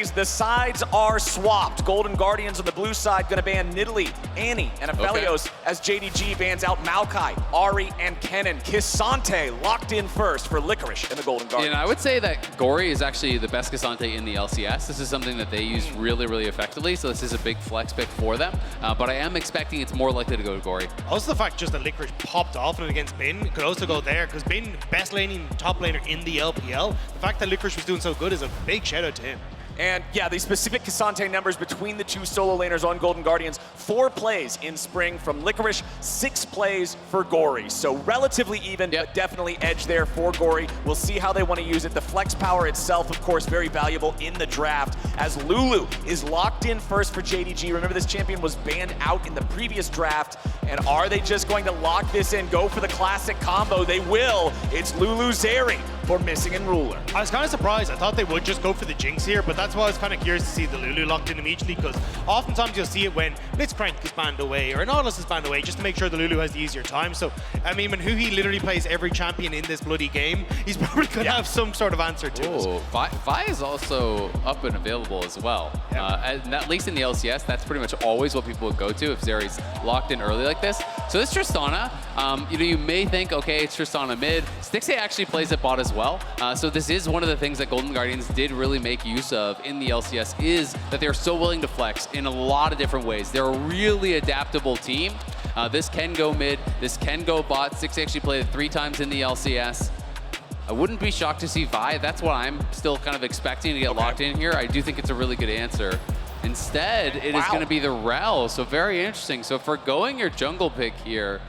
ladies, the sides are swapped. Golden Guardians on the blue side gonna ban Nidalee, Annie, and Aphelios as JDG bans out Maokai, Ahri, and Kennen. Ksante locked in first for Licorice and the Golden Guardians. And I would say that Gori is actually the best Ksante in the LCS. This is something that they use really, really effectively, so this is a big flex pick for them. But I am expecting it's more likely to go to Gori. Also the fact just that Licorice popped off it against Bin could also go there, because Bin, best laning top laner in the LPL. The fact that Licorice was doing so good is a big shout out to him. And yeah, the specific Ksante numbers between the two solo laners on Golden Guardians, 4 plays in spring from Licorice, 6 plays for Gori. So relatively even, but definitely edge there for Gori. We'll see how they want to use it. The flex power itself, of course, very valuable in the draft, as Lulu is locked in first for JDG. Remember, this champion was banned out in the previous draft. And are they just going to lock this in, go for the classic combo? They will. It's Lulu Zeri for Missing and Ruler. I was kind of surprised. I thought they would just go for the Jinx here, but that's why I was kind of curious to see the Lulu locked in immediately, because oftentimes you'll see it when Blitzcrank is banned away or Nautilus is banned away, just to make sure the Lulu has the easier time. So, I mean, when Huhi literally plays every champion in this bloody game, he's probably going to have some sort of answer to it. Vi is also up and available as well. And at least in the LCS, that's pretty much always what people would go to if Zeri's locked in early like this. So this Tristana, you know, you may think, okay, it's Tristana mid. Stixxay actually plays at bot as well. So this is one of the things that Golden Guardians did really make use of in the LCS, is that they're so willing to flex in a lot of different ways. They're a really adaptable team. This can go mid, this can go bot. Stixxay actually played it 3 times in the LCS. I wouldn't be shocked to see Vi. That's what I'm still kind of expecting to get locked in here. I do think it's a really good answer. Instead, it is going to be the Rell, so very interesting. So for going your jungle pick here,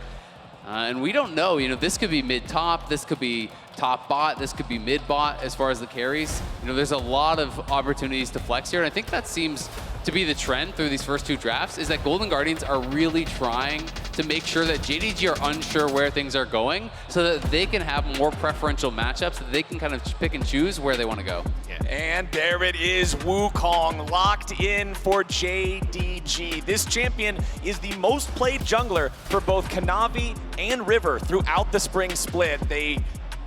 and we don't know, you know, this could be mid-top, this could be top bot, this could be mid-bot as far as the carries. You know, there's a lot of opportunities to flex here, and I think that seems to be the trend through these first 2 drafts, is that Golden Guardians are really trying to make sure that JDG are unsure where things are going, so that they can have more preferential matchups, that they can kind of pick and choose where they want to go. And there it is, Wukong locked in for JDG. This champion is the most played jungler for both Kanavi and River throughout the spring split. They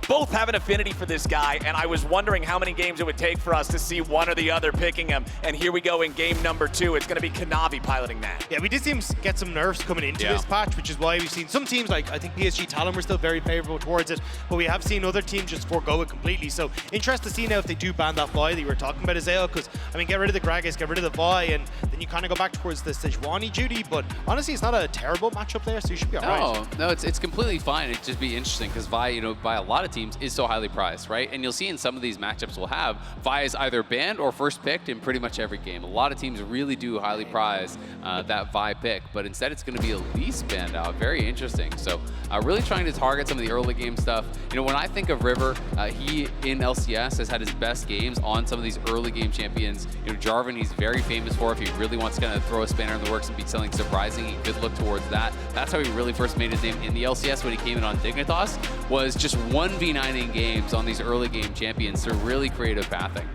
both have an affinity for this guy, and I was wondering how many games it would take for us to see one or the other picking him. And here we go in game number 2. It's going to be Kanavi piloting that. Yeah, we did see him get some nerfs coming into this patch, which is why we've seen some teams, like I think PSG Talon were still very favorable towards it, but we have seen other teams just forego it completely. So interested to see now if they do ban that Vi that you were talking about, Azael, because I mean, get rid of the Gragas, get rid of the Vi, and then you kind of go back towards the Sejuani duty. But honestly, it's not a terrible matchup there, so you should be all right. No, it's completely fine. It'd just be interesting because Vi, you know, by a lot of teams is so highly prized, right? And you'll see in some of these matchups we'll have, Vi is either banned or first picked in pretty much every game. A lot of teams really do highly prize that Vi pick, but instead it's going to be Elise banned out. Very interesting. So really trying to target some of the early game stuff. You know, when I think of River, he in LCS has had his best games on some of these early game champions. You know, Jarvan, he's very famous for. If he really wants to kind of throw a spanner in the works and be something surprising, he could look towards that. That's how he really first made his name in the LCS when he came in on Dignitas, was just 1v9ing games on these early game champions through really creative pathing.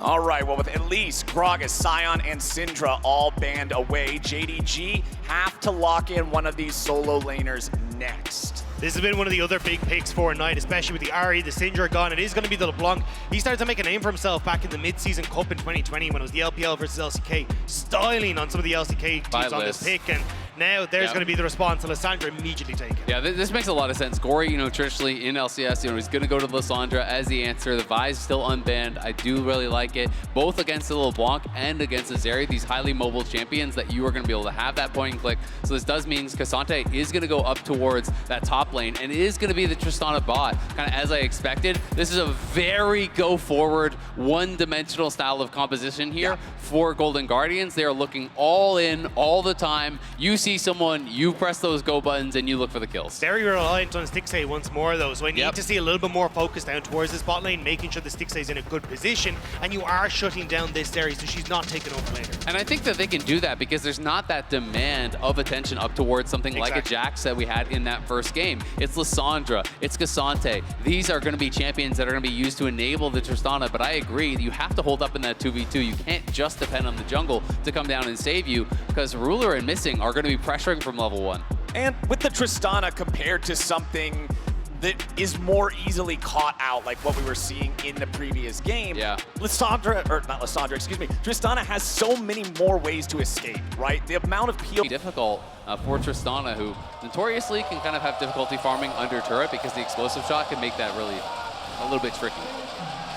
All right, well, with Elise, Gragas, Sion, and Syndra all banned away, JDG have to lock in one of these solo laners next. This has been one of the other big picks for Knight, especially with the Ahri, the Syndra gone. It is going to be the LeBlanc. He started to make a name for himself back in the mid-season cup in 2020 when it was the LPL versus LCK, styling on some of the LCK teams on this pick. And now there's going to be the response, and Lissandra immediately taken. Yeah, this makes a lot of sense. Gori, you know, traditionally in LCS, you know, he's going to go to Lissandra as the answer. The Vi's still unbanned. I do really like it, both against the LeBlanc and against the Zeri, these highly mobile champions that you are going to be able to have that point and click. So this does mean Ksante is going to go up towards that top lane, and it is going to be the Tristana bot, kind of as I expected. This is a very go-forward, one-dimensional style of composition here for Golden Guardians. They are looking all in all the time. You see someone, you press those go buttons, and you look for the kills. Very reliant on Stixxay once more, though, so I need to see a little bit more focus down towards this bot lane, making sure the Stixxay's in a good position, and you are shutting down this Zeri, so she's not taking over later. And I think that they can do that because there's not that demand of attention up towards something like a Jax that we had in that first game. It's Lissandra, it's Ksante. These are going to be champions that are going to be used to enable the Tristana, but I agree, you have to hold up in that 2v2. You can't just depend on the jungle to come down and save you, because Ruler and Missing are going to be pressuring from level 1. And with the Tristana compared to something that is more easily caught out, like what we were seeing in the previous game. Yeah. Lissandra, or not Lissandra, excuse me, Tristana has so many more ways to escape, right? The amount of peel. Difficult for Tristana, who notoriously can kind of have difficulty farming under turret because the explosive shot can make that really a little bit tricky.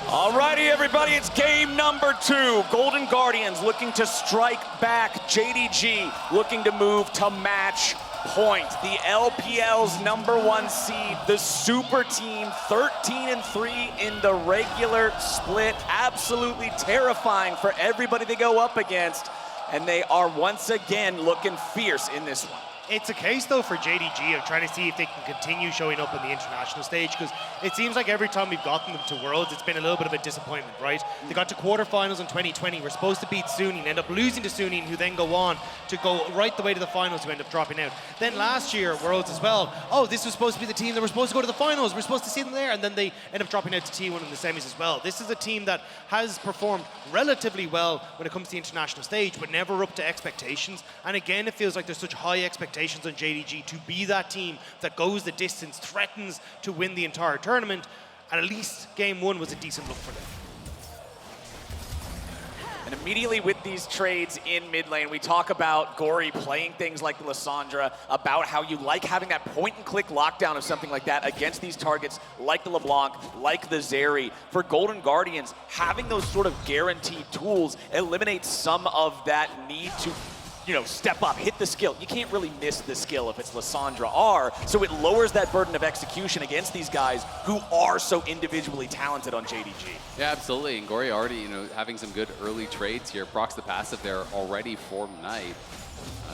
Alrighty, everybody, it's game number 2. Golden Guardians looking to strike back. JDG looking to move to match point. The LPL's #1 seed, the super team, 13-3 in the regular split. Absolutely terrifying for everybody they go up against. And they are once again looking fierce in this one. It's a case, though, for JDG of trying to see if they can continue showing up on the international stage, because it seems like every time we've gotten them to Worlds, it's been a little bit of a disappointment, right? They got to quarterfinals in 2020. We're supposed to beat Suning, end up losing to Suning, who then go on to go right the way to the finals, who end up dropping out. Then last year at Worlds as well, oh, this was supposed to be the team that were supposed to go to the finals. We're supposed to see them there, and then they end up dropping out to T1 in the semis as well. This is a team that has performed relatively well when it comes to the international stage, but never up to expectations. And again, it feels like there's such high expectations on JDG to be that team that goes the distance, threatens to win the entire tournament, and at least game 1 was a decent look for them. And immediately with these trades in mid lane, we talk about Gori playing things like Lissandra, about how you like having that point-and-click lockdown of something like that against these targets like the LeBlanc, like the Zeri. For Golden Guardians, having those sort of guaranteed tools eliminates some of that need to step up, hit the skill. You can't really miss the skill if it's Lissandra R, so it lowers that burden of execution against these guys who are so individually talented on JDG. Yeah, absolutely. And Gori already, having some good early trades here. Procs the passive there already for Knight.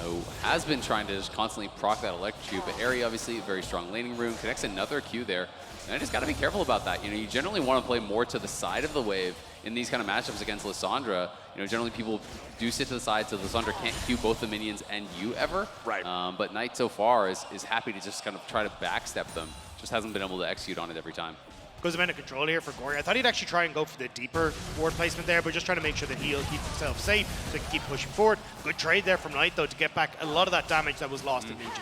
Who has been trying to just constantly proc that electrocute, but Airy obviously a very strong laning room, connects another Q there. And I just got to be careful about that. You generally want to play more to the side of the wave in these kind of matchups against Lissandra. Generally people do sit to the side so Lissandra can't Q both the minions and you ever. Right. But Knight so far is happy to just kind of try to backstep them. Just hasn't been able to execute on it every time. Goes amount of control here for Gori. I thought he'd actually try and go for the deeper ward placement there, but just trying to make sure that he'll keep himself safe so he can keep pushing forward. Good trade there from Knight, though, to get back a lot of that damage that was lost in Legion.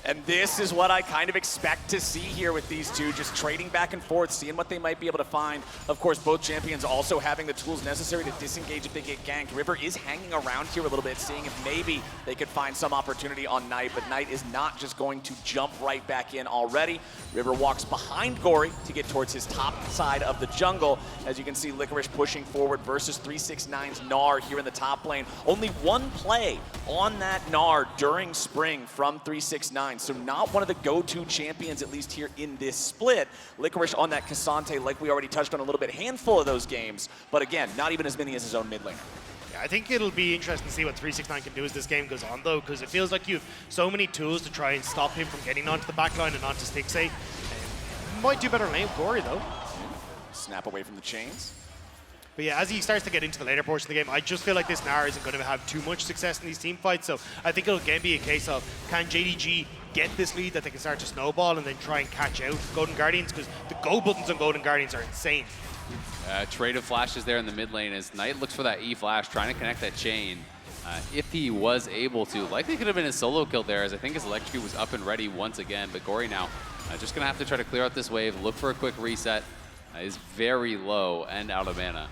And this is what I kind of expect to see here with these two, just trading back and forth, seeing what they might be able to find. Of course, both champions also having the tools necessary to disengage if they get ganked. River is hanging around here a little bit, seeing if maybe they could find some opportunity on Knight, but Knight is not just going to jump right back in already. River walks behind Gori to get towards his top side of the jungle. As you can see, Licorice pushing forward versus 369's Gnar here in the top lane. Only one play on that Gnar during spring from 369. So not one of the go-to champions, at least here in this split. Licorice on that Ksante, like we already touched on a little bit, handful of those games, but again, not even as many as his own mid laner. Yeah, I think it'll be interesting to see what 369 can do as this game goes on, though, because it feels like you have so many tools to try and stop him from getting onto the backline and onto Stixxay. Might do better lane with Gori, though. Snap away from the chains. But yeah, as he starts to get into the later portion of the game, I just feel like this Gnar isn't going to have too much success in these team fights. So I think it'll again be a case of, can JDG get this lead that they can start to snowball and then try and catch out Golden Guardians? Because the go buttons on Golden Guardians are insane. Trade of flashes there in the mid lane as Knight looks for that E flash, trying to connect that chain. If he was able to, likely could have been a solo kill there, as I think his electrocute was up and ready once again. But Gori now just going to have to try to clear out this wave, look for a quick reset. Is very low and out of mana.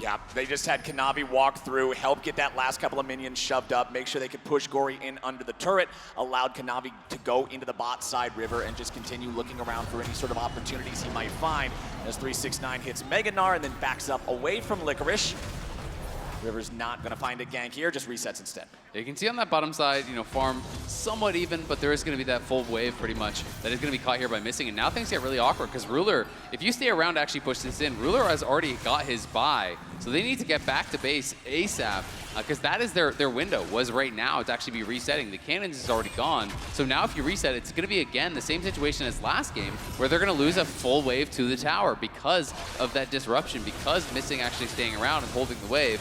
Yeah, they just had Kanavi walk through, help get that last couple of minions shoved up, make sure they could push Gori in under the turret, allowed Kanavi to go into the bot side River and just continue looking around for any sort of opportunities he might find as 369 hits Mega Gnar and then backs up away from Licorice. River's not going to find a gank here, just resets instead. You can see on that bottom side, farm somewhat even, but there is going to be that full wave pretty much that is going to be caught here by missing. And now things get really awkward because Ruler, if you stay around to actually push this in, Ruler has already got his buy. So they need to get back to base ASAP because that is their window, was right now to actually be resetting. The cannons is already gone. So now if you reset, it's going to be, again, the same situation as last game where they're going to lose a full wave to the tower because of that disruption, because missing actually staying around and holding the wave.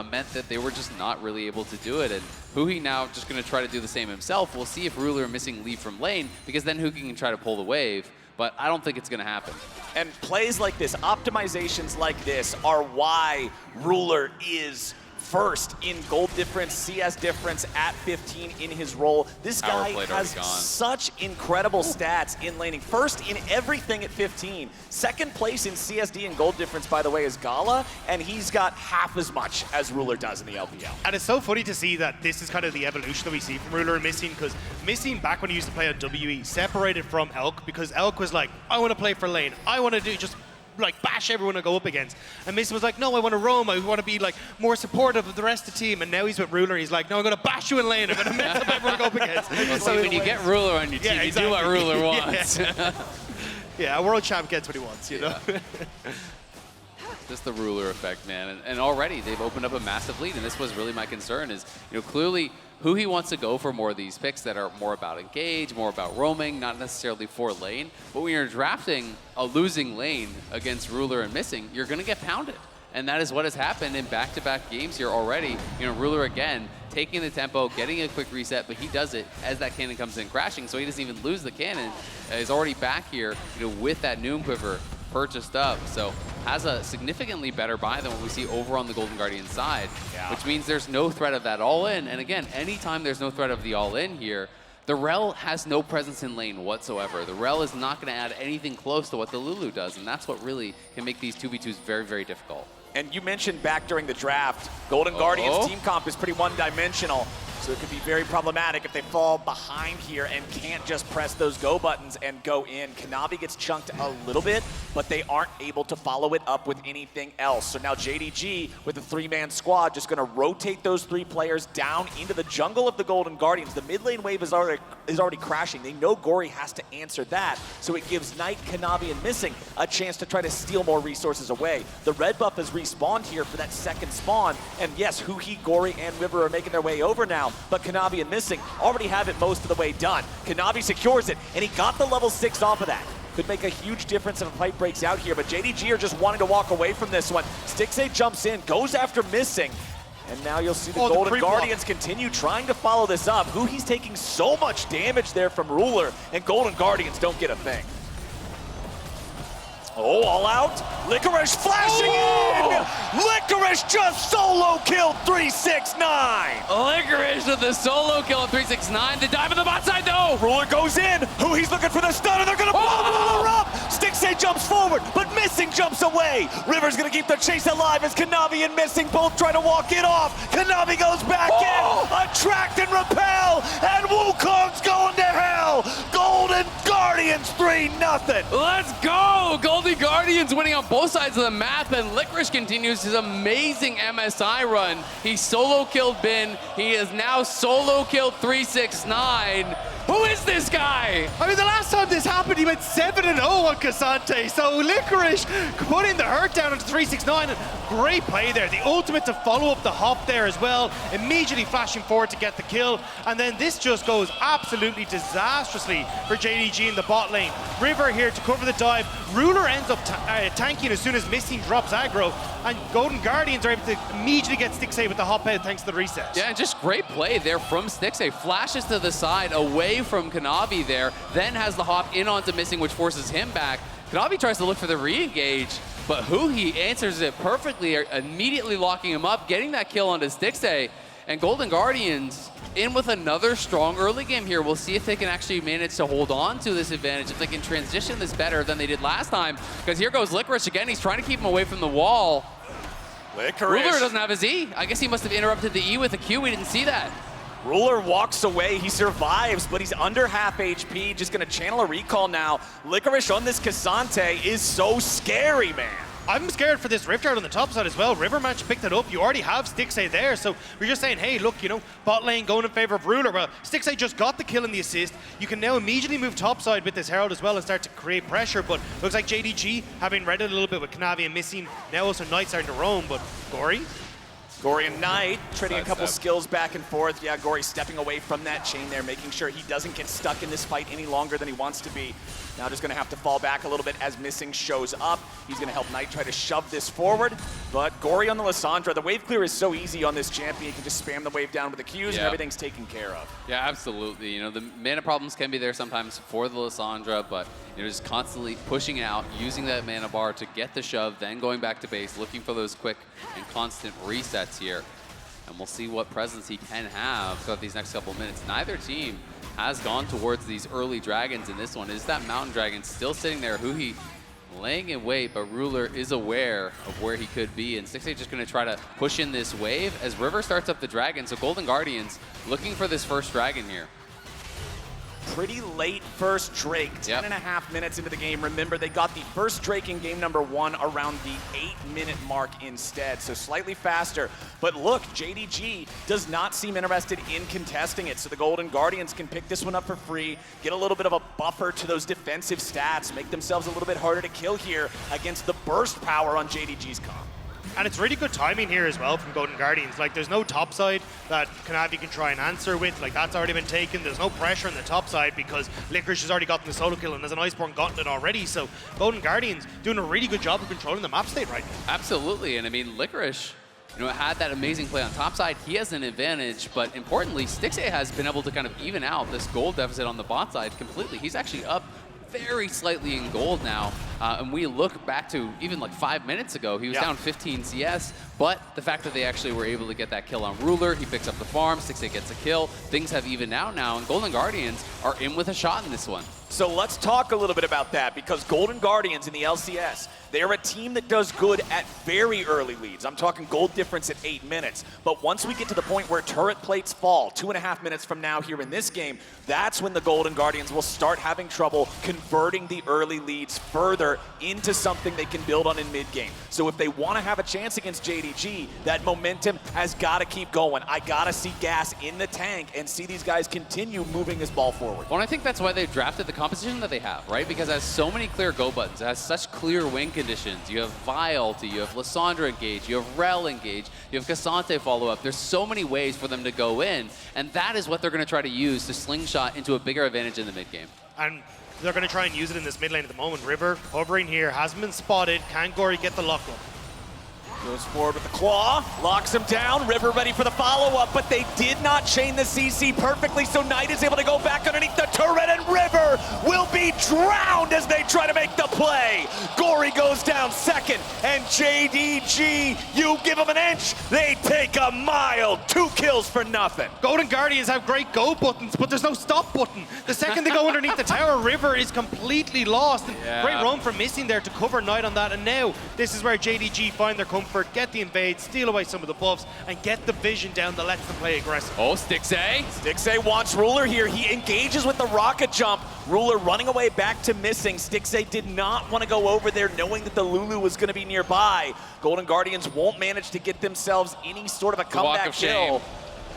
Meant that they were just not really able to do it. And Huhi now just going to try to do the same himself. We'll see if Ruler missing leave from lane, because then Huhi can try to pull the wave, but I don't think it's going to happen. And plays like this, optimizations like this, are why Ruler is first in gold difference, CS difference at 15 in his role. This guy has such incredible stats in laning. First in everything at 15. Second place in CSD and gold difference, by the way, is Gala, and he's got half as much as Ruler does in the LPL. And it's so funny to see that this is kind of the evolution that we see from Ruler and Missing, because Missing, back when he used to play on WE, separated from Elk, because Elk was like, I want to play for lane. I want to do just like bash everyone I go up against. And Missing was like, no, I want to roam. I want to be like more supportive of the rest of the team. And now he's with Ruler. He's like, no, I'm going to bash you in lane. I'm going to mess up everyone I go up against. Well, so when you get Ruler on your team, you do what Ruler wants. Yeah, a world champ gets what he wants, you know? Just the Ruler effect, man. And already they've opened up a massive lead, and this was really my concern is, you know, clearly Huhi wants to go for more of these picks that are more about engage, more about roaming, not necessarily for lane. But when you're drafting a losing lane against Ruler and Missing, you're going to get pounded. And that is what has happened in back-to-back games here already. You know, Ruler again, taking the tempo, getting a quick reset, but he does it as that cannon comes in crashing, so he doesn't even lose the cannon. He's already back here, you know, with that Noom Quiver purchased up, so has a significantly better buy than what we see over on the Golden Guardian side, which means there's no threat of that all-in. And again, anytime there's no threat of the all-in here, the Rell has no presence in lane whatsoever. The Rell is not going to add anything close to what the Lulu does, and that's what really can make these 2v2s very, very difficult. And you mentioned back during the draft, Golden Guardians team comp is pretty one-dimensional. So it could be very problematic if they fall behind here and can't just press those go buttons and go in. Kanavi gets chunked a little bit, but they aren't able to follow it up with anything else. So now JDG with a 3-man squad just going to rotate those 3 players down into the jungle of the Golden Guardians. The mid lane wave is already crashing. They know Gori has to answer that. So it gives Knight, Kanavi, and Missing a chance to try to steal more resources away. The red buff has respawned here for that second spawn. And yes, Huhi, Gori, and River are making their way over now. But Kanavi and Missing already have it most of the way done. Kanavi secures it, and he got the level 6 off of that. Could make a huge difference if a fight breaks out here, but JDG are just wanting to walk away from this one. Stixxay jumps in, goes after Missing, and now you'll see the Golden Guardians continue trying to follow this up. Huhi's taking so much damage there from Ruler, and Golden Guardians don't get a thing. Oh, all out. Licorice flashing in! Licorice just solo killed 369! Licorice with the solo kill at 369. The dive on the bot side, though! Ruler goes in. Huhi's looking for the stun, and they're gonna blow Ruler up! Stixxay jumps forward, but Missing jumps away. River's gonna keep the chase alive as Kanavi and Missing both try to walk it off. Kanavi goes back in, attract and repel, and Wukong's going to hell! Golden Guardians 3-0! Let's go! Golden Guardians winning on both sides of the map, and Licorice continues his amazing MSI run. He solo killed Bin. He has now solo killed 369. Who is this guy? I mean, the last time this happened, he went 7-0 on Ksante. So Licorice putting the hurt down into 369. And great play there. The ultimate to follow up the hop there as well. Immediately flashing forward to get the kill. And then this just goes absolutely disastrously for JDG in the bot lane. River here to cover the dive. Ruler ends up tanking as soon as Missing drops aggro. And Golden Guardians are able to immediately get Stixxay with the hop head thanks to the reset. Yeah, just great play there from Stixxay. Flashes to the side away from Kanavi there, then has the hop in onto Missing, which forces him back. Kanavi tries to look for the re-engage, but Huhi answers it perfectly, immediately locking him up, getting that kill onto Stixxay. And Golden Guardians in with another strong early game here. We'll see if they can actually manage to hold on to this advantage, if they can transition this better than they did last time. Because here goes Licorice again. He's trying to keep him away from the wall. Licorice. Ruler doesn't have his E. I guess he must have interrupted the E with a Q. We didn't see that. Ruler walks away, he survives, but he's under half HP, just gonna channel a recall now. Licorice on this Ksante is so scary, man. I'm scared for this Rift Guard on the top side as well. River Match picked it up. You already have Stixxay there, so we're just saying, hey, look, you know, bot lane going in favor of Ruler. Well, Stixxay just got the kill and the assist. You can now immediately move top side with this Herald as well and start to create pressure, but looks like JDG, having read it a little bit with Kanavi and Missing, now also Knight starting to roam, but Gori? Gori and Knight trading a couple skills back and forth. Yeah, Gori stepping away from that chain there, making sure he doesn't get stuck in this fight any longer than he wants to be. Now just going to have to fall back a little bit as Missing shows up. He's going to help Knight try to shove this forward. But Gori on the Lissandra, the wave clear is so easy on this champion. You can just spam the wave down with the Qs and everything's taken care of. Yeah, absolutely. You know, the mana problems can be there sometimes for the Lissandra, but you know, just constantly pushing out, using that mana bar to get the shove, then going back to base, looking for those quick and constant resets here. and we'll see what presence he can have throughout these next couple minutes. Neither team has gone towards these early dragons in this one. Is that mountain dragon still sitting there? Huhi laying in wait, but Ruler is aware of where he could be, and Stixxay just going to try to push in this wave as River starts up the dragon. So Golden Guardians looking for this first dragon here. Pretty late first Drake, 10.5 minutes into the game. Remember, they got the first Drake in game number 1 around the 8-minute mark instead, so slightly faster. But look, JDG does not seem interested in contesting it, so the Golden Guardians can pick this one up for free, get a little bit of a buffer to those defensive stats, make themselves a little bit harder to kill here against the burst power on JDG's comp. And it's really good timing here as well from Golden Guardians. Like, there's no top side that Kanavi can try and answer with. Like, that's already been taken. There's no pressure on the top side because Licorice has already gotten the solo kill and there's an Iceborne Gauntlet already. So Golden Guardians doing a really good job of controlling the map state right now. Absolutely, and I mean, Licorice, had that amazing play on top side. He has an advantage, but importantly, Stixxay has been able to kind of even out this gold deficit on the bot side completely. He's actually up very slightly in gold now, and we look back to even like 5 minutes ago, he was down 15 CS, but the fact that they actually were able to get that kill on Ruler, he picks up the farm, Stixxay gets a kill, things have evened out now, and Golden Guardians are in with a shot in this one. So let's talk a little bit about that, because Golden Guardians in the LCS, they're a team that does good at very early leads. I'm talking gold difference at 8 minutes. But once we get to the point where turret plates fall, 2.5 minutes from now here in this game, that's when the Golden Guardians will start having trouble converting the early leads further into something they can build on in mid-game. So if they want to have a chance against JDG, that momentum has got to keep going. I got to see gas in the tank and see these guys continue moving this ball forward. Well, I think that's why they drafted the composition that they have, right? Because it has so many clear go buttons. It has such clear win conditions. You have Vi ulti, you have Lissandra engage, you have Rell engage, you have Ksante follow up. There's so many ways for them to go in, and that is what they're going to try to use to slingshot into a bigger advantage in the mid game. And they're going to try and use it in this mid lane at the moment. River hovering here, hasn't been spotted. Can Gori get the lock up? Goes forward with the claw, locks him down, River ready for the follow-up, but they did not chain the CC perfectly, so Knight is able to go back underneath the turret, and River will be drowned as they try to make the play. Gori goes down second, and JDG, you give them an inch, they take a mile. 2 kills for nothing. Golden Guardians have great go buttons, but there's no stop button. The second they go underneath the tower, River is completely lost. And great run from Missing there to cover Knight on that, and now this is where JDG find their comfort, get the invade, steal away some of the buffs, and get the vision down that lets them play aggressive. Oh, Stixxay. Stixxay wants Ruler here. He engages with the rocket jump. Ruler running away back to Missing. Stixxay did not want to go over there knowing that the Lulu was going to be nearby. Golden Guardians won't manage to get themselves any sort of a comeback kill.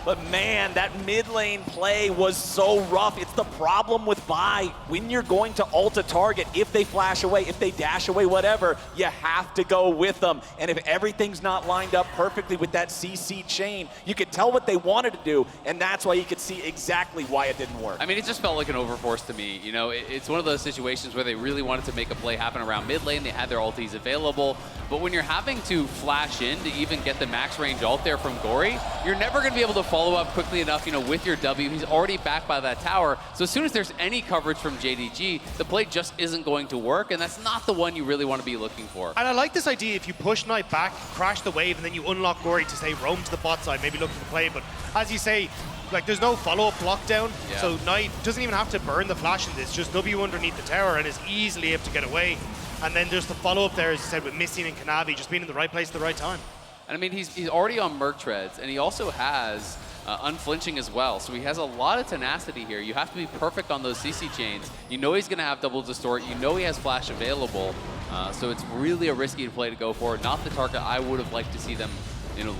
But man, that mid lane play was so rough. It's the problem with Vi. When you're going to ult a target, if they flash away, if they dash away, whatever, you have to go with them. And if everything's not lined up perfectly with that CC chain, you could tell what they wanted to do, and that's why you could see exactly why it didn't work. I mean, it just felt like an overforce to me. It's one of those situations where they really wanted to make a play happen around mid lane. They had their ultis available. But when you're having to flash in to even get the max range ult there from Gori, you're never going to be able to follow up quickly enough, with your W. He's already back by that tower. So as soon as there's any coverage from JDG, the play just isn't going to work, and that's not the one you really want to be looking for. And I like this idea, if you push Knight back, crash the wave, and then you unlock Gori to, say, roam to the bot side, maybe look for the play. But as you say, like, there's no follow-up lockdown, so Knight doesn't even have to burn the flash in this, just W underneath the tower and is easily able to get away. And then there's the follow-up there, as you said, with Missing and Kanavi, just being in the right place at the right time. And I mean, he's already on Merc Treads, and he also has unflinching as well. So he has a lot of tenacity here. You have to be perfect on those CC chains. He's going to have double distort. He has flash available. So it's really a risky play to go for. Not the target I would have liked to see them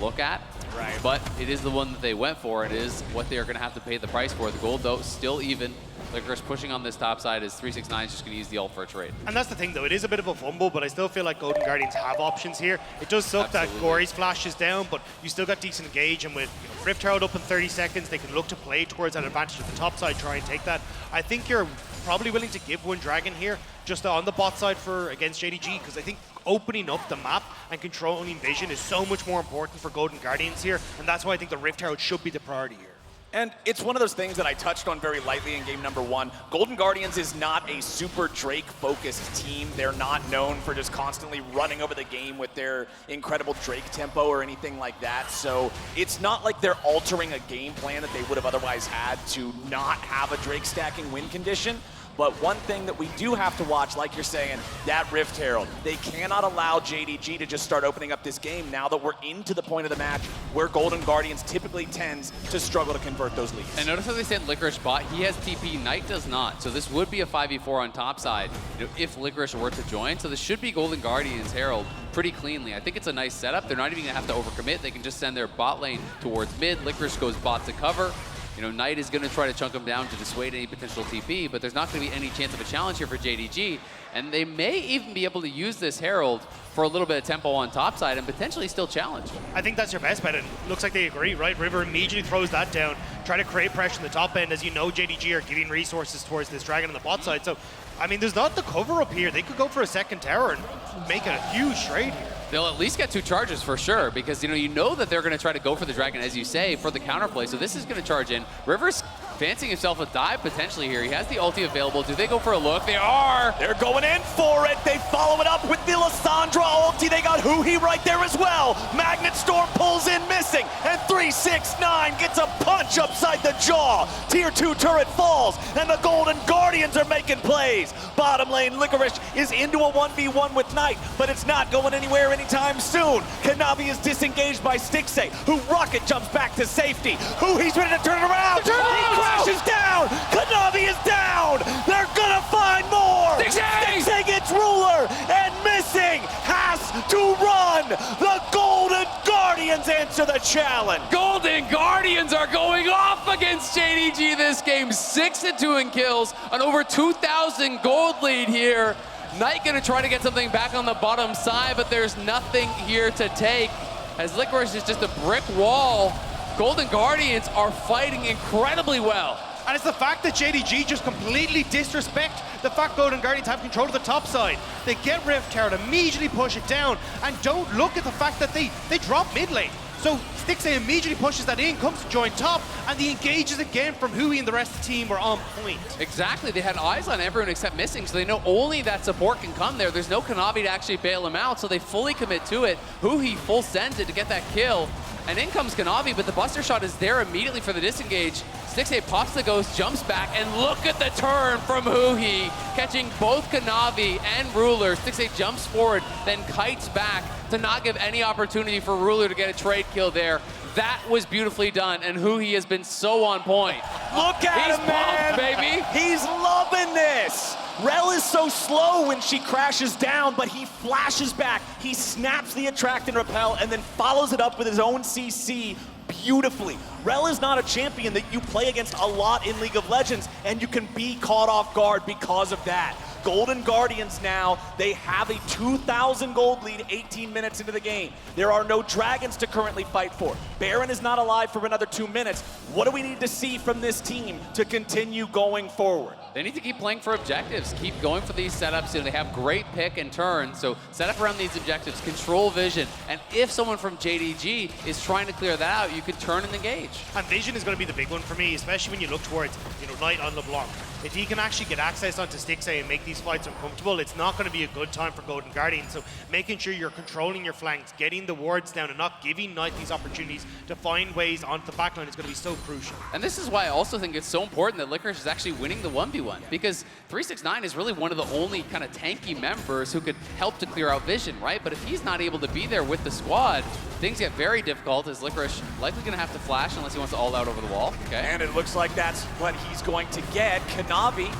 look at. Right. But it is the one that they went for. It is what they are going to have to pay the price for. The gold, though, still even. Licorice pushing on this top side is 369 is just going to use the ult for a trade. And that's the thing, though. It is a bit of a fumble, but I still feel like Golden Guardians have options here. It does suck that Gori's flash is down, but you still got decent engage, and with Rift Herald up in 30 seconds, they can look to play towards that advantage at the top side, try and take that. I think you're probably willing to give one dragon here, just on the bot side against JDG, because I think opening up the map and controlling vision is so much more important for Golden Guardians here, and that's why I think the Rift Herald should be the priority here. And it's one of those things that I touched on very lightly in game number 1. Golden Guardians is not a super Drake-focused team. They're not known for just constantly running over the game with their incredible Drake tempo or anything like that. So it's not like they're altering a game plan that they would have otherwise had to not have a Drake stacking win condition. But one thing that we do have to watch, like you're saying, that Rift Herald. They cannot allow JDG to just start opening up this game now that we're into the point of the match where Golden Guardians typically tends to struggle to convert those leads. And notice how they said Licorice bot, he has TP, Knight does not. So this would be a 5v4 on top side, if Licorice were to join. So this should be Golden Guardians Herald pretty cleanly. I think it's a nice setup. They're not even gonna have to overcommit. They can just send their bot lane towards mid. Licorice goes bot to cover. Knight is going to try to chunk him down to dissuade any potential TP, but there's not going to be any chance of a challenge here for JDG. And they may even be able to use this Herald for a little bit of tempo on top side and potentially still challenge. I think that's your best bet, and looks like they agree, right? River immediately throws that down, try to create pressure in the top end. As you know, JDG are giving resources towards this Dragon on the bot side. So, I mean, there's not the cover up here. They could go for a second tower and make a huge trade here. They'll at least get 2 charges for sure, because you know that they're going to try to go for the Dragon, as you say, for the counterplay. So this is going to charge in. River's fancying himself a dive potentially here. He has the ulti available. Do they go for a look? They are! They're going in for it. They follow it up with the Lissandra ulti. They got Huhi right there as well. Magnet Storm pulls in missing, and 369 gets a punch upside the jaw. Tier 2 turret falls, and the Golden Guardians are making plays. Bottom lane, Licorice is into a 1v1 with Knight, but it's not going anywhere anytime soon. Kanavi is disengaged by Stixxay, who rocket jumps back to safety. Huhi's ready to turn it around. He crashes down. Kanavi is down. They're gonna find more. Stixxay gets ruler and missing. Has to run. The Golden Guardians answer the challenge. Golden Guardians are going off against JDG this game. 6-2 in kills, an over 2,000 gold lead here. Knight gonna try to get something back on the bottom side, but there's nothing here to take, as Licorice is just a brick wall. Golden Guardians are fighting incredibly well. And it's the fact that JDG just completely disrespect the fact Golden Guardians have control of the top side. They get Rift Herald, immediately push it down, and don't look at the fact that they drop mid lane. So Stixxay immediately pushes that in, comes to join top, and the engages again from Huhi and the rest of the team were on point. Exactly, they had eyes on everyone except missing, so they know only that support can come there. There's no Kanavi to actually bail him out, so they fully commit to it. Huhi full sends it to get that kill. And in comes Kanavi, but the Buster Shot is there immediately for the disengage. Stixxay pops the ghost, jumps back, and look at the turn from Huhi, catching both Kanavi and Ruler. Stixxay jumps forward, then kites back to not give any opportunity for Ruler to get a trade kill there. That was beautifully done, and Huhi has been so on point. Look at him, man! Baby. He's loving this! Rell is so slow when she crashes down, but he flashes back. He snaps the attract and repel, and then follows it up with his own CC beautifully. Rell is not a champion that you play against a lot in League of Legends, and you can be caught off guard because of that. Golden Guardians now, they have a 2,000 gold lead 18 minutes into the game. There are no dragons to currently fight for. Baron is not alive for another 2 minutes. What do we need to see from this team to continue going forward? They need to keep playing for objectives, keep going for these setups. They have great pick and turn, so set up around these objectives, control vision, and if someone from JDG is trying to clear that out, you can turn and engage. And vision is going to be the big one for me, especially when you look towards, Knight on LeBlanc. If he can actually get access onto Stixxay and make these fights uncomfortable, it's not going to be a good time for Golden Guardians. So making sure you're controlling your flanks, getting the wards down, and not giving Knight these opportunities to find ways onto the backline is going to be so crucial. And this is why I also think it's so important that Licorice is actually winning the 1v1, because 369 is really one of the only kind of tanky members who could help to clear out vision, right? But if he's not able to be there with the squad, things get very difficult, as Licorice likely going to have to flash unless he wants to all out over the wall. Okay. And it looks like that's what he's going to get. Kanavi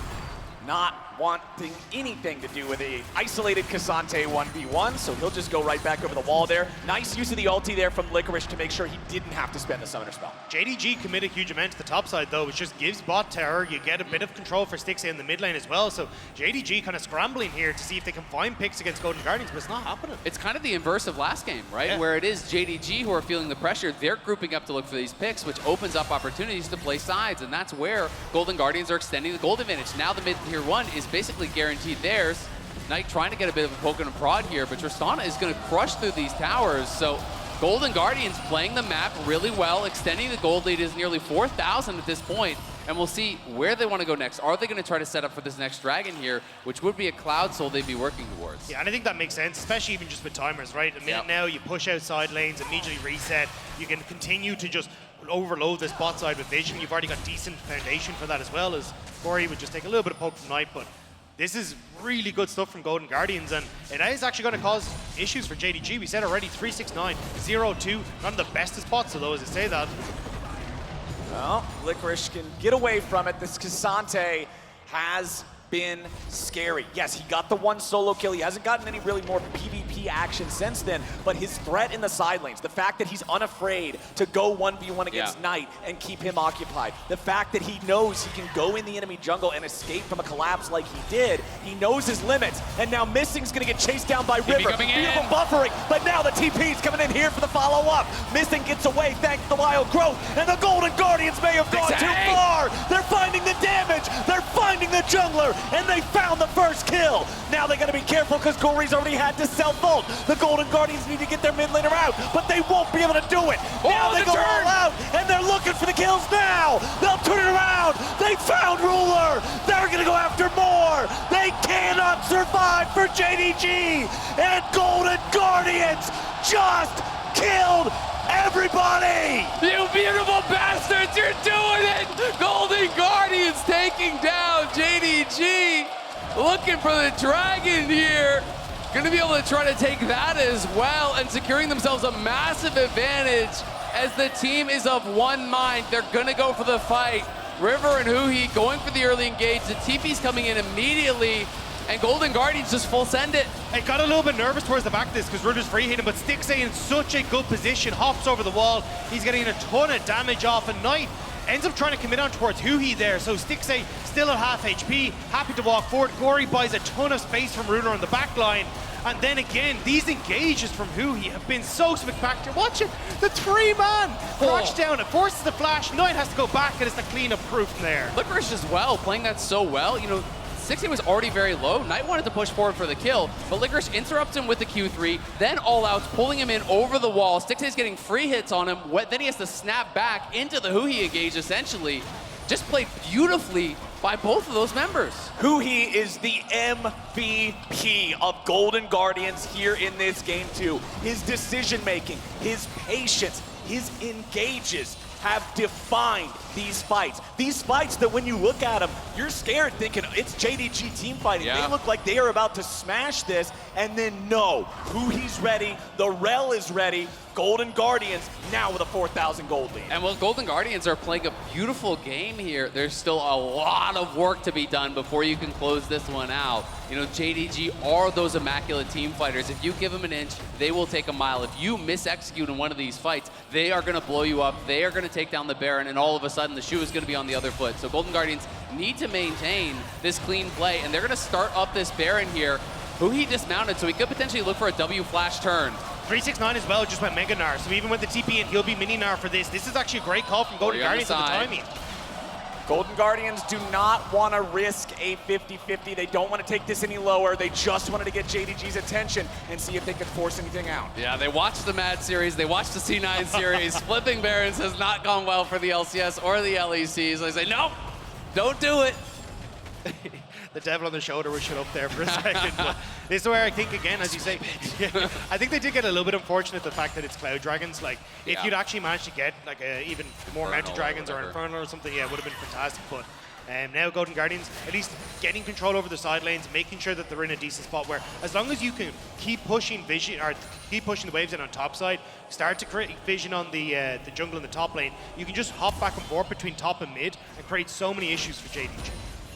not wanting anything to do with a isolated Ksante 1v1, so he'll just go right back over the wall there. Nice use of the ulti there from Licorice to make sure he didn't have to spend the summoner spell. JDG commit a huge amount to the top side though, which just gives bot terror. You get a bit of control for Stixxay in the mid lane as well, so JDG kind of scrambling here to see if they can find picks against Golden Guardians, but it's not happening. It's kind of the inverse of last game, right? Yeah. Where it is JDG who are feeling the pressure. They're grouping up to look for these picks, which opens up opportunities to play sides, and that's where Golden Guardians are extending the gold advantage. Now the mid tier 1 is basically guaranteed theirs. Knight trying to get a bit of a poke and a prod here, but Tristana is going to crush through these towers, so Golden Guardians playing the map really well, extending the gold lead is nearly 4,000 at this point, and we'll see where they want to go next. Are they going to try to set up for this next dragon here, which would be a Cloud Soul they'd be working towards? Yeah, and I think that makes sense, especially even just with timers, right? A minute now, you push outside lanes, immediately reset. You can continue to just overload this bot side with vision. You've already got decent foundation for that as well, as Gori would just take a little bit of poke from Knight, but this is really good stuff from Golden Guardians, and it is actually going to cause issues for JDG. We said already 369, 0-2, not the bestest spots, although as I say that. Well, Licorice can get away from it. This Ksante has been scary. Yes, he got the one solo kill. He hasn't gotten any really more PvP action since then, but his threat in the side lanes, the fact that he's unafraid to go 1v1 against Knight and keep him occupied, the fact that he knows he can go in the enemy jungle and escape from a collapse like he did, he knows his limits, and now Missing's gonna get chased down by River. Beautiful buffering, but now the TP's coming in here for the follow-up. Missing gets away thanks to the wild growth, and the Golden Guardians may have gone too far. They're finding the damage, they're finding the jungler, and they found the first kill. Now they gotta be careful because Gori's already had to self-ult. The Golden Guardians need to get their mid laner out, but they won't be able to do it. Now they go all out, and they're looking for the kills now. They'll turn it around. They found Ruler. They're gonna go after more. They cannot survive for JDG, and Golden Guardians just killed everybody! You beautiful bastards, you're doing it! Golden Guardians taking down JDG. Looking for the dragon here. Gonna be able to try to take that as well and securing themselves a massive advantage as the team is of one mind. They're gonna go for the fight. River and Huhi going for the early engage. The TP's coming in immediately. And Golden Guardians just full send it. I got a little bit nervous towards the back of this because Rudder's free hitting, but Stixxay in such a good position, hops over the wall. He's getting a ton of damage off, and Knight ends up trying to commit on towards Huhi there. So Stixxay still at half HP, happy to walk forward. Gori buys a ton of space from Ruder on the back line. And then again, these engages from Huhi have been so spectacular. Watch it, the three-man crouch down, it forces the flash. Knight has to go back, and it's the clean-up proof from there. Licorice as well, playing that so well. You know, Stixxay was already very low. Knight wanted to push forward for the kill, but Licorice interrupts him with the Q3, then all outs, pulling him in over the wall. Stixxay's getting free hits on him, then he has to snap back into the Huhi engage, essentially. Just played beautifully by both of those members. Huhi is the MVP of Golden Guardians here in this game too. His decision-making, his patience, his engages have defined these fights. These fights that when you look at them, you're scared thinking it's JDG team fighting. Yeah. They look like they are about to smash this, and then no. Huhi's ready, the Rell is ready, Golden Guardians now with a 4,000 gold lead. And while Golden Guardians are playing a beautiful game here, there's still a lot of work to be done before you can close this one out. You know, JDG are those immaculate team fighters. If you give them an inch, they will take a mile. If you mis-execute in one of these fights, they are gonna blow you up, they are gonna take down the Baron, and all of a sudden the shoe is gonna be on the other foot. So Golden Guardians need to maintain this clean play, and they're gonna start up this Baron here. Huhi dismounted, so he could potentially look for a W flash turn. 369 as well just went Mega Gnar, so even with the TP in, he'll be Mini Gnar for this. This is actually a great call from Golden Guardians at the timing. Golden Guardians do not want to risk a 50-50. They don't want to take this any lower. They just wanted to get JDG's attention and see if they could force anything out. Yeah, they watched the Mad series, they watched the C9 series. Flipping Barons has not gone well for the LCS or the LECs. They say, nope, don't do it. The devil on the shoulder was shut up there for a second. But this is where I think, again, as you say, I think they did get a little bit unfortunate the fact that it's Cloud Dragons. Like, if you'd actually managed to get like even more Mounted Dragons or Infernal or something, yeah, it would have been fantastic. But now Golden Guardians, at least getting control over the side lanes, making sure that they're in a decent spot where, as long as you can keep pushing vision or keep pushing the waves in on top side, start to create vision on the jungle in the top lane, you can just hop back and forth between top and mid and create so many issues for JDG.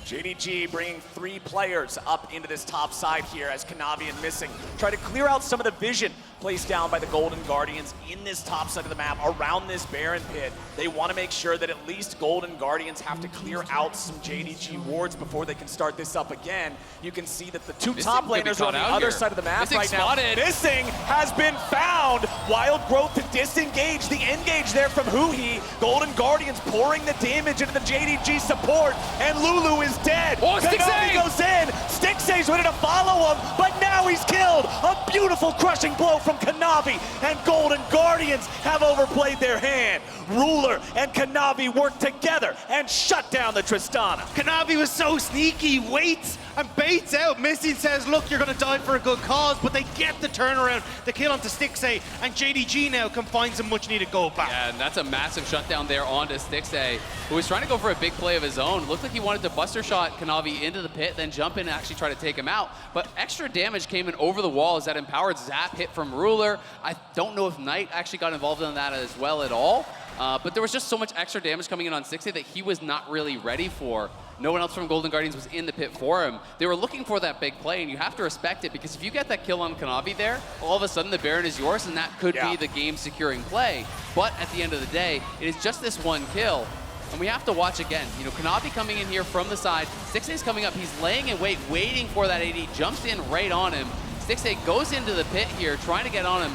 JDG bringing 3 players up into this top side here as Kanavi and Missing try to clear out some of the vision placed down by the Golden Guardians in this top side of the map around this Baron pit. They want to make sure that at least Golden Guardians have to clear out some JDG wards before they can start this up again. You can see that the 2 top laners are on the other side of the map right now. Missing has been found. Wild Growth to disengage. The engage there from Huhi. Golden Guardians pouring the damage into the JDG support, and Lulu is dead. Oh, Kanavi goes in. Stixxay's ready to follow him, but now he's killed. A beautiful crushing blow from from Kanavi, and Golden Guardians have overplayed their hand. Ruler and Kanavi work together and shut down the Tristana. Kanavi was so sneaky, waits and baits out. Missing says, look, you're going to die for a good cause, but they get the turnaround, the kill onto Stixxay, and JDG now can find some much needed gold back. Yeah, and that's a massive shutdown there onto Stixxay, who was trying to go for a big play of his own. Looked like he wanted to buster shot Kanavi into the pit, then jump in and actually try to take him out. But extra damage came in over the wall as that empowered zap hit from Ruler. I don't know if Knight actually got involved in that as well at all. But there was just so much extra damage coming in on Stixxay that he was not really ready for. No one else from Golden Guardians was in the pit for him. They were looking for that big play, and you have to respect it, because if you get that kill on Kanavi there, all of a sudden the Baron is yours, and that could be the game-securing play. But at the end of the day, it is just this one kill, and we have to watch again. You know, Kanavi coming in here from the side, Stixxay's coming up, he's laying in wait, waiting for that AD, jumps in right on him. Stixxay goes into the pit here, trying to get on him.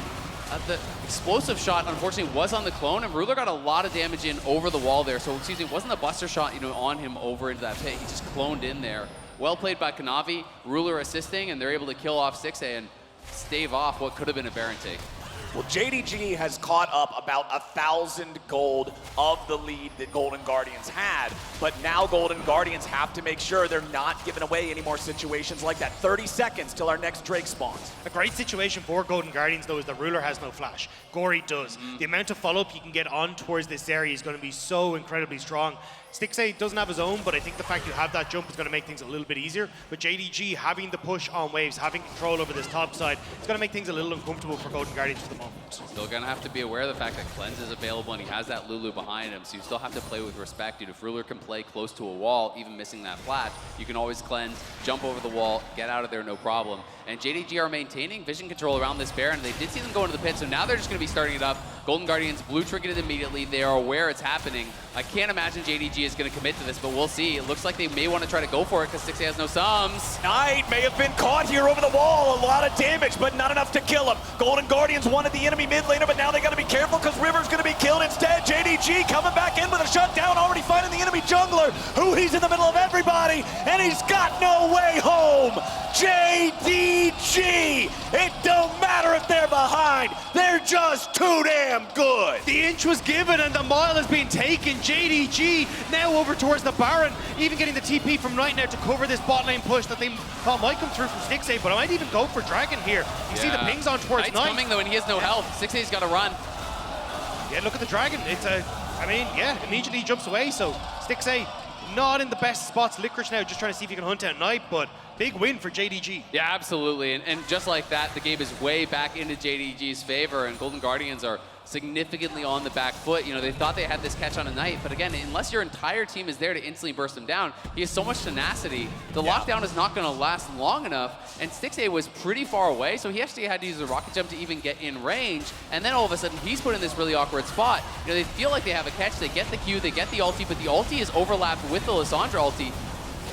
The explosive shot, unfortunately, was on the clone, and Ruler got a lot of damage in over the wall there. So, excuse me, it wasn't a buster shot, you know, on him over into that pit. He just cloned in there. Well played by Kanavi. Ruler assisting, and they're able to kill off Stixxay and stave off what could have been a Baron take. Well, JDG has caught up about 1,000 gold of the lead that Golden Guardians had, but now Golden Guardians have to make sure they're not giving away any more situations like that. 30 seconds till our next Drake spawns. A great situation for Golden Guardians, though, is the Ruler has no flash. Gori does. The amount of follow-up you can get on towards this area is going to be so incredibly strong. Stixxay doesn't have his own, but I think the fact you have that jump is going to make things a little bit easier. But JDG having the push on waves, having control over this top side, it's going to make things a little uncomfortable for Golden Guardians for the moment. Still going to have to be aware of the fact that Cleanse is available and he has that Lulu behind him, so you still have to play with respect. If Ruler can play close to a wall, even missing that flash, you can always cleanse, jump over the wall, get out of there, no problem. And JDG are maintaining vision control around this Baron. They did see them go into the pit, so now they're just going to be starting it up. Golden Guardians blue triggered it immediately. They are aware it's happening. I can't imagine JDG is going to commit to this, but we'll see. It looks like they may want to try to go for it because Stixxay has no sums. Knight may have been caught here over the wall. A lot of damage, but not enough to kill him. Golden Guardians wanted the enemy mid laner, but now they got to be careful because River's going to be killed instead. JDG coming back in with a shutdown, already finding the enemy jungler. Huhi's in the middle of everybody, and he's got no way home. JDG! It don't matter if they're behind. They're just too damn good. The inch was given and the mile has been taken. JDG now over towards the Baron, even getting the TP from Knight now to cover this bot lane push that they thought might come through from Stixxay, but I might even go for Dragon here. You see the pings on towards Knight's Knight. coming though, and he has no health. Stixxay's got to run. Yeah, look at the Dragon. It's immediately he jumps away, so Stixxay not in the best spots. Licorice now just trying to see if he can hunt out Knight, but big win for JDG. Yeah, absolutely. And just like that, the game is way back into JDG's favor, and Golden Guardians are significantly on the back foot. You know, they thought they had this catch on a Knight, but again, unless your entire team is there to instantly burst him down, he has so much tenacity. The lockdown is not going to last long enough, and Stixxay was pretty far away, so he actually had to use a rocket jump to even get in range, and then all of a sudden, he's put in this really awkward spot. You know, they feel like they have a catch, they get the Q, they get the ulti, but the ulti is overlapped with the Lissandra ulti.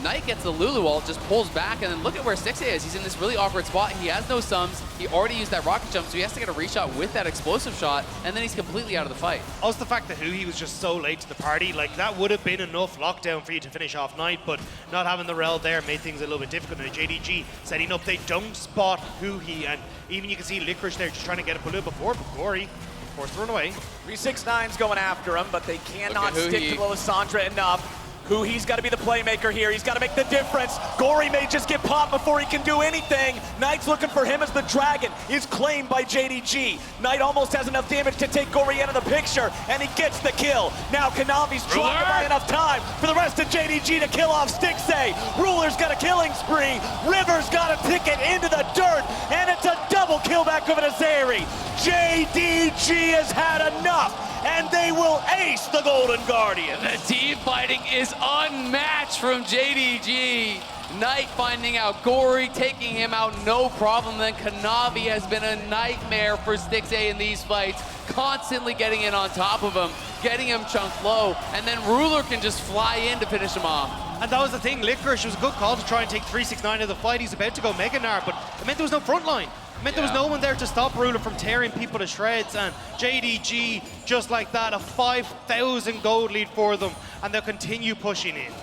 Knight gets the Lulu ult, just pulls back, and then look at where Stixxay is. He's in this really awkward spot. He has no sums. He already used that rocket jump, so he has to get a reshot with that explosive shot, and then he's completely out of the fight. Also the fact that Huhi was just so late to the party, like that would have been enough lockdown for you to finish off Knight, but not having the Rell there made things a little bit difficult. And JDG setting up, they don't spot Huhi, and even you can see Licorice there just trying to get up a little before, but Gori forced to run away. 369's going after him, but they cannot stick to the Lissandra enough. Huhi's got to be the playmaker here. He's got to make the difference. Gori may just get popped before he can do anything. Knight's looking for him as the Dragon is claimed by JDG. Knight almost has enough damage to take Gori out of the picture, and he gets the kill. Now Kanavi's trying to buy enough time for the rest of JDG to kill off Stixxay. Ruler's got a killing spree. River's got a ticket into the dirt, and it's a double kill back over to Zeri. JDG has had enough, and they will ace the Golden Guardian. The team fighting is unmatched from JDG. Knight finding out Gori, taking him out no problem. Then Kanavi has been a nightmare for Stixxay in these fights, constantly getting in on top of him, getting him chunked low, and then Ruler can just fly in to finish him off. And that was the thing, Licorice was a good call to try and take 369 of the fight. He's about to go Mega Gnar, but it meant there was no front line. It meant there was no one there to stop Ruler from tearing people to shreds, and JDG, just like that, a 5,000 gold lead for them, and they'll continue pushing in.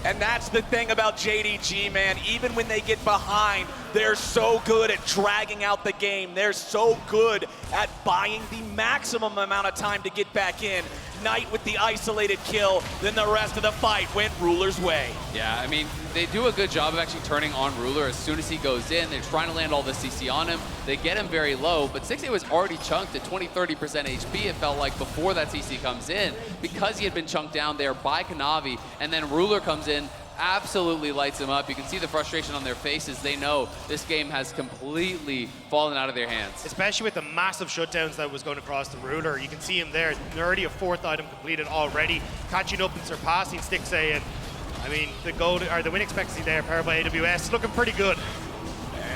And that's the thing about JDG, man. Even when they get behind, they're so good at dragging out the game. They're so good at buying the maximum amount of time to get back in. Knight with the isolated kill, then the rest of the fight went Ruler's way. Yeah, I mean, they do a good job of actually turning on Ruler as soon as he goes in. They're trying to land all the CC on him. They get him very low, but Stixxay was already chunked at 20-30% HP, it felt like, before that CC comes in, because he had been chunked down there by Kanavi, and then Ruler comes in, absolutely lights him up. You can see the frustration on their faces. They know this game has completely fallen out of their hands. Especially with the massive shutdowns that was going across the Ruler. You can see him there. Already a 4th item completed already, catching up and surpassing Stixxay. And I mean, the win expectancy there, powered by AWS, looking pretty good.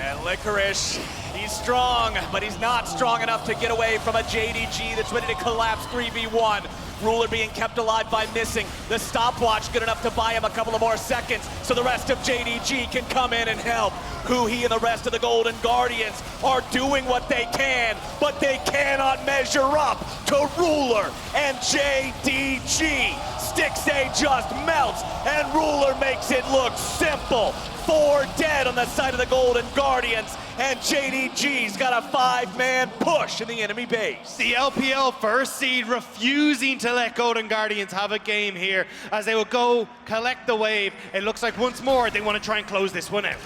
And Licorice, he's strong, but he's not strong enough to get away from a JDG that's ready to collapse 3v1. Ruler being kept alive by missing. The stopwatch good enough to buy him a couple of more seconds so the rest of JDG can come in and help. Huhi and the rest of the Golden Guardians are doing what they can, but they cannot measure up to Ruler and JDG. Stixxay just melts, and Ruler makes it look simple. 4 dead on the side of the Golden Guardians, and JDG's got a 5-man push in the enemy base. The LPL first seed refusing to let Golden Guardians have a game here as they will go collect the wave. It looks like once more they want to try and close this one out.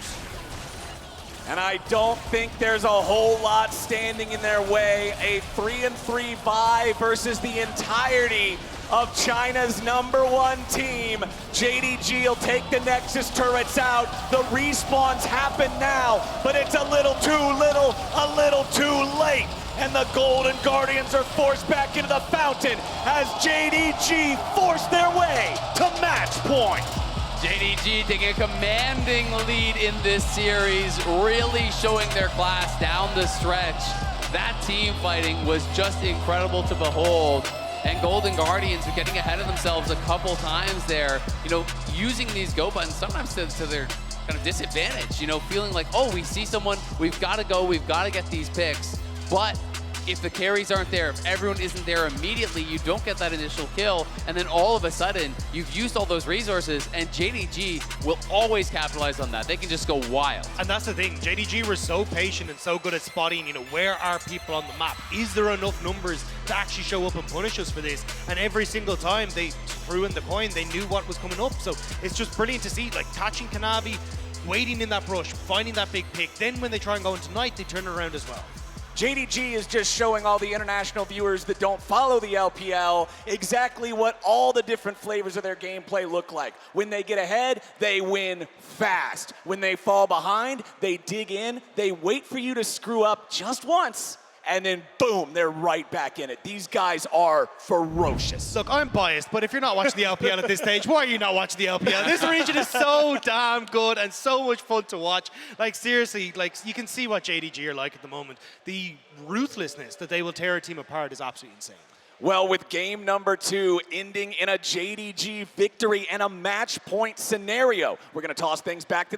And I don't think there's a whole lot standing in their way. A 3-3 Vi versus the entirety of China's #1 team. JDG will take the Nexus turrets out. The respawns happen now, but it's a little too little, a little too late. And the Golden Guardians are forced back into the fountain as JDG force their way to match point. JDG taking a commanding lead in this series, really showing their class down the stretch. That team fighting was just incredible to behold. And Golden Guardians are getting ahead of themselves a couple times there, you know, using these go buttons sometimes to their kind of disadvantage, you know, feeling like, oh, we see someone, we've got to go, we've got to get these picks. But if the carries aren't there, if everyone isn't there immediately, you don't get that initial kill, and then all of a sudden, you've used all those resources, and JDG will always capitalize on that. They can just go wild. And that's the thing, JDG were so patient and so good at spotting, you know, where are people on the map? Is there enough numbers to actually show up and punish us for this? And every single time they threw in the coin, they knew what was coming up. So it's just brilliant to see, like, catching Kanavi, waiting in that brush, finding that big pick. Then when they try and go into Knight, they turn it around as well. JDG is just showing all the international viewers that don't follow the LPL exactly what all the different flavors of their gameplay look like. When they get ahead, they win fast. When they fall behind, they dig in, they wait for you to screw up just once, and then boom, they're right back in it. These guys are ferocious. Look, I'm biased, but if you're not watching the LPL at this stage, why are you not watching the LPL? This region is so damn good and so much fun to watch. Like, seriously, like, you can see what JDG are like at the moment. The ruthlessness that they will tear a team apart is absolutely insane. Well, with game #2 ending in a JDG victory and a match point scenario, we're going to toss things back to